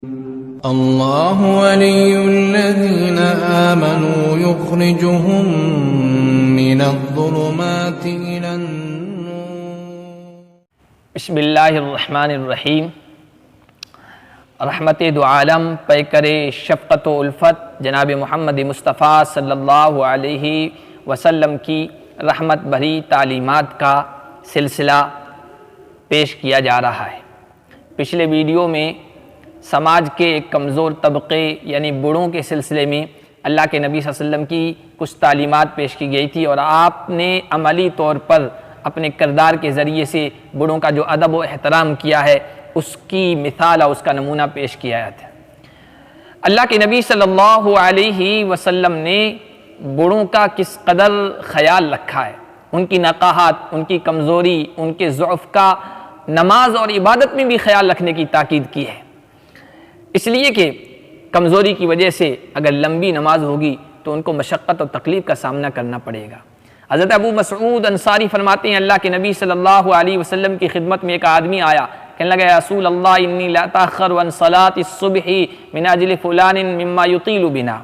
اللہ ولی الذین آمنوا یخرجهم من الظلمات إلى النور۔ بسم اللہ الرحمن الرحیم۔ رحمت دو عالم پیکر شفقت و الفت جناب محمد مصطفیٰ صلی اللہ علیہ وسلم کی رحمت بھری تعلیمات کا سلسلہ پیش کیا جا رہا ہے۔ پچھلے ویڈیو میں سماج کے ایک کمزور طبقے یعنی بوڑھوں کے سلسلے میں اللہ کے نبی صلی اللہ علیہ وسلم کی کچھ تعلیمات پیش کی گئی تھی، اور آپ نے عملی طور پر اپنے کردار کے ذریعے سے بوڑھوں کا جو ادب و احترام کیا ہے اس کی مثال اور اس کا نمونہ پیش کیا تھا۔ اللہ کے نبی صلی اللہ علیہ وسلم نے بوڑھوں کا کس قدر خیال رکھا ہے، ان کی نقاہت، ان کی کمزوری، ان کے ضعف کا نماز اور عبادت میں بھی خیال رکھنے کی تاکید کی ہے، اس لیے کہ کمزوری کی وجہ سے اگر لمبی نماز ہوگی تو ان کو مشقت اور تکلیف کا سامنا کرنا پڑے گا۔ حضرت ابو مسعود انصاری فرماتے ہیں اللہ کے نبی صلی اللہ علیہ وسلم کی خدمت میں ایک آدمی آیا، کہنے لگا یا رسول اللہ انی لا تاخر عن صلاة الصبح من اجل فلان مما یطیل بنا۔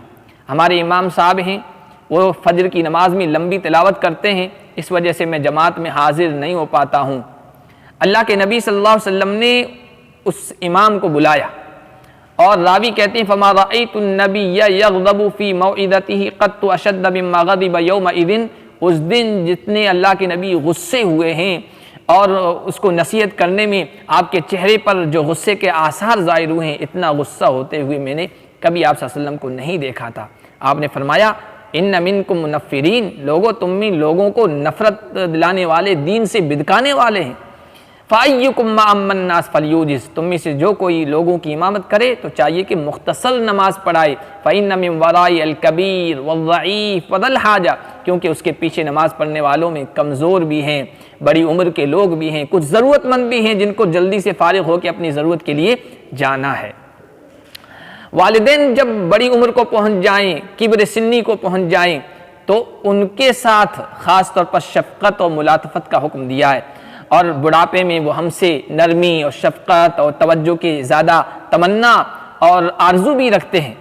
ہمارے امام صاحب ہیں، وہ فجر کی نماز میں لمبی تلاوت کرتے ہیں، اس وجہ سے میں جماعت میں حاضر نہیں ہو پاتا ہوں۔ اللہ کے نبی صلی اللہ علیہ وسلم نے اس امام کو بلایا، اور راوی کہتے ہیں فما رأیت النبی یغضب فی موعظتہ قط اشد مما غضب یومئذ۔ اس دن جتنے اللہ کے نبی غصے ہوئے ہیں اور اس کو نصیحت کرنے میں آپ کے چہرے پر جو غصے کے آثار ظاہر ہوئے ہیں، اتنا غصہ ہوتے ہوئے میں نے کبھی آپ صلی اللہ علیہ وسلم کو نہیں دیکھا تھا۔ آپ نے فرمایا ان منکم منفرین، لوگوں تم میں لوگوں کو نفرت دلانے والے، دین سے بدکانے والے ہیں۔ فَأَيُّكُمْ مَا أَمَّ النَّاسِ فَلْيُوجِزْ، تم میں سے جو کوئی لوگوں کی امامت کرے تو چاہیے کہ مختصر نماز پڑھائے۔ فَإِنَّ مِنْ وَرَائِ الْكَبِيرِ وَالضَّعِيفِ وَذَا الْحَاجَةِ، کیونکہ اس کے پیچھے نماز پڑھنے والوں میں کمزور بھی ہیں، بڑی عمر کے لوگ بھی ہیں، کچھ ضرورت مند بھی ہیں جن کو جلدی سے فارغ ہو کے اپنی ضرورت کے لیے جانا ہے۔ والدین جب بڑی عمر کو پہنچ جائیں، کبر سنی کو پہنچ جائیں، تو ان کے ساتھ خاص طور پر شفقت اور ملاطفت کا حکم دیا ہے، اور بڑھاپے میں وہ ہم سے نرمی اور شفقت اور توجہ کی زیادہ تمنا اور آرزو بھی رکھتے ہیں۔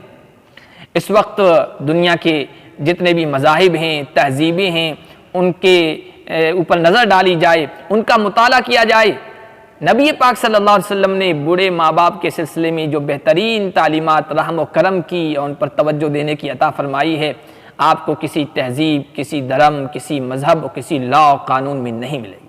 اس وقت دنیا کے جتنے بھی مذاہب ہیں، تہذیبیں ہیں، ان کے اوپر نظر ڈالی جائے، ان کا مطالعہ کیا جائے۔ نبی پاک صلی اللہ علیہ وسلم نے بوڑھے ماں باپ کے سلسلے میں جو بہترین تعلیمات رحم و کرم کی اور ان پر توجہ دینے کی عطا فرمائی ہے، آپ کو کسی تہذیب، کسی دھرم، کسی مذہب اور کسی لا و قانون میں نہیں ملے گی۔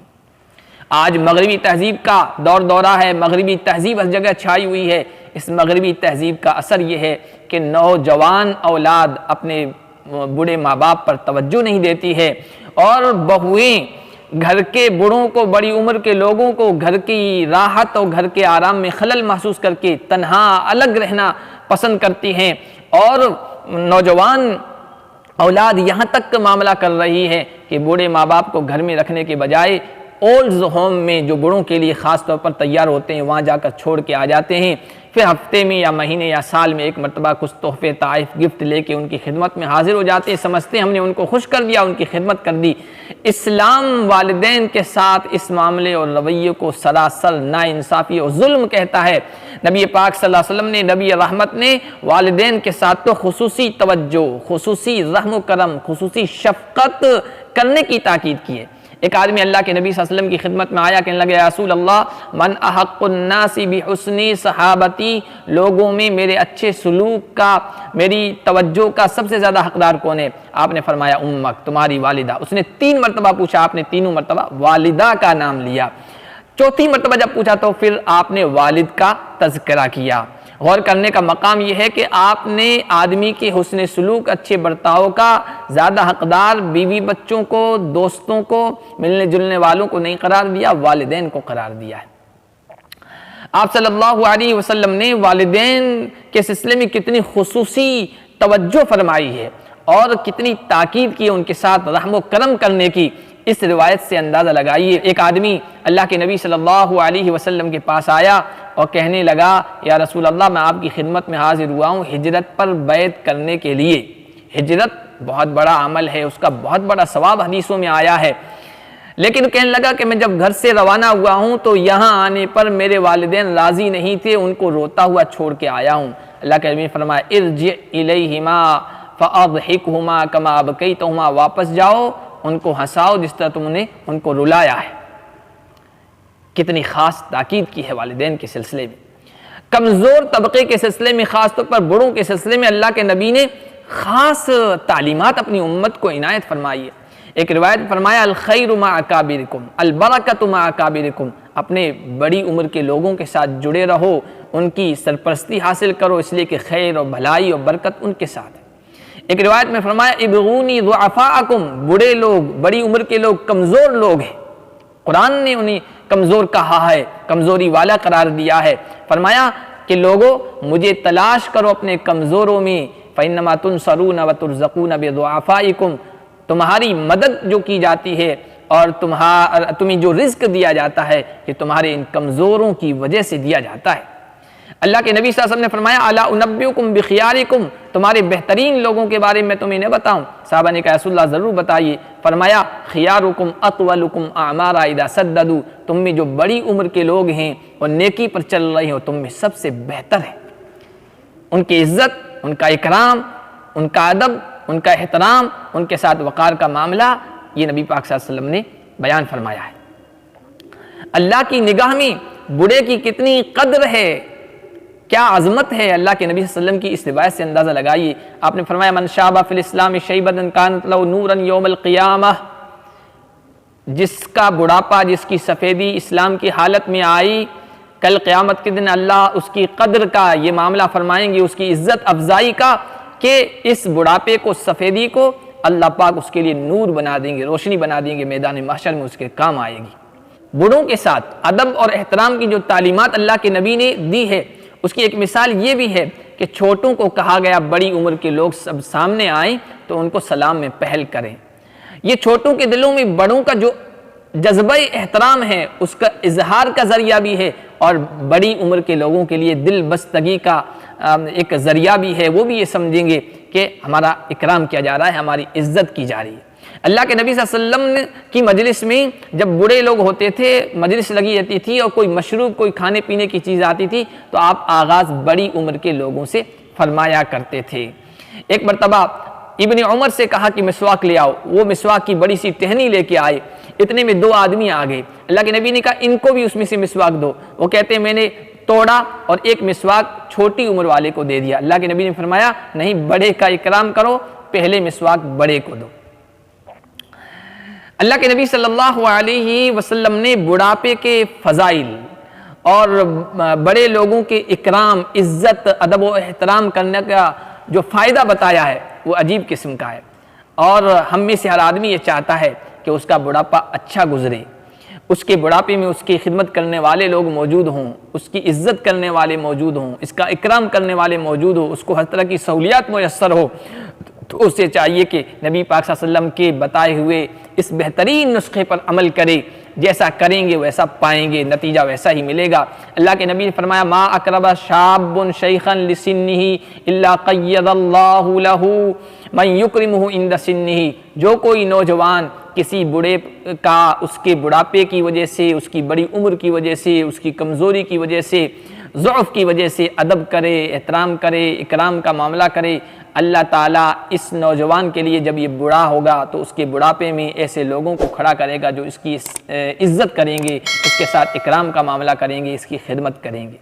آج مغربی تہذیب کا دور دورہ ہے، مغربی تہذیب ہر جگہ چھائی ہوئی ہے۔ اس مغربی تہذیب کا اثر یہ ہے کہ نوجوان اولاد اپنے بوڑھے ماں باپ پر توجہ نہیں دیتی ہے، اور بہویں گھر کے بوڑھوں کو، بڑی عمر کے لوگوں کو گھر کی راحت اور گھر کے آرام میں خلل محسوس کر کے تنہا الگ رہنا پسند کرتی ہیں، اور نوجوان اولاد یہاں تک معاملہ کر رہی ہے کہ بوڑھے ماں باپ کو گھر میں رکھنے کے بجائے اولڈز ہوم میں جو بوڑھوں کے لیے خاص طور پر تیار ہوتے ہیں وہاں جا کر چھوڑ کے آ جاتے ہیں، پھر ہفتے میں یا مہینے یا سال میں ایک مرتبہ کچھ تحفے تحائف گفٹ لے کے ان کی خدمت میں حاضر ہو جاتے ہیں، سمجھتے ہیں ہم نے ان کو خوش کر دیا، ان کی خدمت کر دی۔ اسلام والدین کے ساتھ اس معاملے اور رویے کو سراسر ناانصافی اور ظلم کہتا ہے۔ نبی پاک صلی اللہ علیہ وسلم نے، نبی رحمت نے والدین کے ساتھ تو خصوصی توجہ، خصوصی رحم و کرم، خصوصی شفقت کرنے کی تاکید کی ہے۔ ایک آدمی اللہ کے نبی صلی اللہ علیہ وسلم کی خدمت میں آیا، کہنے لگا یا رسول اللہ من احق الناس بحسن صحابتی، لوگوں میں میرے اچھے سلوک کا، میری توجہ کا سب سے زیادہ حقدار کون ہے؟ آپ نے فرمایا امک، تمہاری والدہ۔ اس نے 3 مرتبہ پوچھا، آپ نے تینوں مرتبہ والدہ کا نام لیا۔ چوتھی مرتبہ جب پوچھا تو پھر آپ نے والد کا تذکرہ کیا۔ غور کرنے کا مقام یہ ہے کہ آپ نے آدمی کے حسن سلوک، اچھے برتاؤ کا زیادہ حقدار بیوی بچوں کو، دوستوں کو، ملنے جلنے والوں کو نہیں قرار دیا، والدین کو قرار دیا ہے۔ آپ صلی اللہ علیہ وسلم نے والدین کے سلسلے میں کتنی خصوصی توجہ فرمائی ہے اور کتنی تاکید کی ان کے ساتھ رحم و کرم کرنے کی، اس روایت سے اندازہ لگائیے۔ ایک آدمی اللہ کے نبی صلی اللہ علیہ وسلم کے پاس آیا اور کہنے لگا یا رسول اللہ میں آپ کی خدمت میں حاضر ہوا ہوں ہجرت پر بیعت کرنے کے لیے۔ ہجرت بہت بڑا عمل ہے، اس کا بہت بڑا ثواب حدیثوں میں آیا ہے، لیکن کہنے لگا کہ میں جب گھر سے روانہ ہوا ہوں تو یہاں آنے پر میرے والدین راضی نہیں تھے، ان کو روتا ہوا چھوڑ کے آیا ہوں۔ اللہ کے نبی نے فرمایا ارجع الیہما فاضحکہما کما ابکیتہما، واپس جاؤ ان کو ہنساؤ جس طرح تم نے ان کو رلایا ہے۔ کتنی خاص تاکید کی ہے والدین کے سلسلے میں، کمزور طبقے کے سلسلے میں، خاص طور پر بڑوں کے سلسلے میں اللہ کے نبی نے خاص تعلیمات اپنی امت کو عنایت فرمائی ہے۔ ایک روایت فرمایا الخیر مع اکابرکم البرکۃ مع اکابرکم، اپنے بڑی عمر کے لوگوں کے ساتھ جڑے رہو، ان کی سرپرستی حاصل کرو، اس لیے کہ خیر اور بھلائی اور برکت ان کے ساتھ ہے۔ ایک روایت میں فرمایا ابغونی ضعفاءکم، بڑے لوگ، بڑی عمر کے لوگ کمزور لوگ ہیں، قرآن نے انہیں کمزور کہا ہے، کمزوری والا قرار دیا ہے۔ فرمایا کہ لوگو مجھے تلاش کرو اپنے کمزوروں میں، فإنما تنصرون وترزقون بضعفائکم، تمہاری مدد جو کی جاتی ہے اور تمہیں جو رزق دیا جاتا ہے یہ تمہارے ان کمزوروں کی وجہ سے دیا جاتا ہے۔ اللہ کے نبی صلی اللہ علیہ وسلم نے فرمایا الا انبئکم بخیارکم، تمہارے بہترین لوگوں کے بارے میں تمہیں نہ بتاؤں؟ صحابہ نے کہا رسول اللہ ضرور بتائیے۔ فرمایا خیارکم اطولکم اعمارا اذا سددوا، تم میں جو بڑی عمر کے لوگ ہیں اور نیکی پر چل رہے ہو تم میں سب سے بہتر ہے۔ ان کی عزت، ان کا اکرام، ان کا ادب، ان کا احترام، ان کے ساتھ وقار کا معاملہ، یہ نبی پاک صلی اللہ علیہ وسلم نے بیان فرمایا ہے۔ اللہ کی نگاہ میں بوڑھے کی کتنی قدر ہے، کیا عظمت ہے، اللہ کے نبی صلی اللہ علیہ وسلم کی اس روایت سے اندازہ لگائیے۔ آپ نے فرمایا من شاب فی الاسلام شیبۃ کانت لہ نورا یوم القیامہ، جس کا بڑھاپا، جس کی سفیدی اسلام کی حالت میں آئی، کل قیامت کے دن اللہ اس کی قدر کا یہ معاملہ فرمائیں گے، اس کی عزت افزائی کا، کہ اس بڑھاپے کو، سفیدی کو اللہ پاک اس کے لیے نور بنا دیں گے، روشنی بنا دیں گے، میدان محشر میں اس کے کام آئے گی۔ بڑوں کے ساتھ ادب اور احترام کی جو تعلیمات اللہ کے نبی نے دی ہے، اس کی ایک مثال یہ بھی ہے کہ چھوٹوں کو کہا گیا بڑی عمر کے لوگ سب سامنے آئیں تو ان کو سلام میں پہل کریں۔ یہ چھوٹوں کے دلوں میں بڑوں کا جو جذبہ احترام ہے اس کا اظہار کا ذریعہ بھی ہے، اور بڑی عمر کے لوگوں کے لیے دل بستگی کا ایک ذریعہ بھی ہے۔ وہ بھی یہ سمجھیں گے کہ ہمارا اکرام کیا جا رہا ہے، ہماری عزت کی جا رہی ہے۔ اللہ کے نبی صلی اللہ علیہ وسلم کی مجلس میں جب بڑے لوگ ہوتے تھے، مجلس لگی رہتی تھی اور کوئی مشروب، کوئی کھانے پینے کی چیز آتی تھی تو آپ آغاز بڑی عمر کے لوگوں سے فرمایا کرتے تھے۔ ایک مرتبہ ابن عمر سے کہا کہ مسواک لے آؤ، وہ مسواک کی بڑی سی ٹہنی لے کے آئے، اتنے میں دو آدمی آ گئے۔ اللہ کے نبی نے کہا ان کو بھی اس میں سے مسواک دو، وہ کہتے ہیں میں نے توڑا اور ایک مسواک چھوٹی عمر والے کو دے دیا۔ اللہ کے نبی نے فرمایا نہیں، بڑے کا اکرام کرو، پہلے مسواک بڑے کو دو۔ اللہ کے نبی صلی اللہ علیہ وسلم نے بڑھاپے کے فضائل اور بڑے لوگوں کے اکرام، عزت، ادب و احترام کرنے کا جو فائدہ بتایا ہے وہ عجیب قسم کا ہے، اور ہم میں سے ہر آدمی یہ چاہتا ہے کہ اس کا بڑھاپا اچھا گزرے، اس کے بڑھاپے میں اس کی خدمت کرنے والے لوگ موجود ہوں، اس کی عزت کرنے والے موجود ہوں، اس کا اکرام کرنے والے موجود ہوں، اس کو ہر طرح کی سہولیات میسر ہو۔ تو اسے چاہیے کہ نبی پاک صلی اللہ علیہ وسلم کے بتائے ہوئے اس بہترین نسخے پر عمل کرے، جیسا کریں گے ویسا پائیں گے، نتیجہ ویسا ہی ملے گا۔ اللہ کے نبی نے فرمایا ما اقرب شاب شیخا لسنہ الا قید اللہ لہ من یکرمہ عند سنہ، جو کوئی نوجوان کسی بڑے کا اس کے بڑھاپے کی وجہ سے، اس کی بڑی عمر کی وجہ سے، اس کی کمزوری کی وجہ سے، ضعف کی وجہ سے ادب کرے، احترام کرے، اکرام کا معاملہ کرے، اللہ تعالیٰ اس نوجوان کے لیے جب یہ بوڑھا ہوگا تو اس کے بڑھاپے میں ایسے لوگوں کو کھڑا کرے گا جو اس کی عزت کریں گے، اس کے ساتھ اکرام کا معاملہ کریں گے، اس کی خدمت کریں گے۔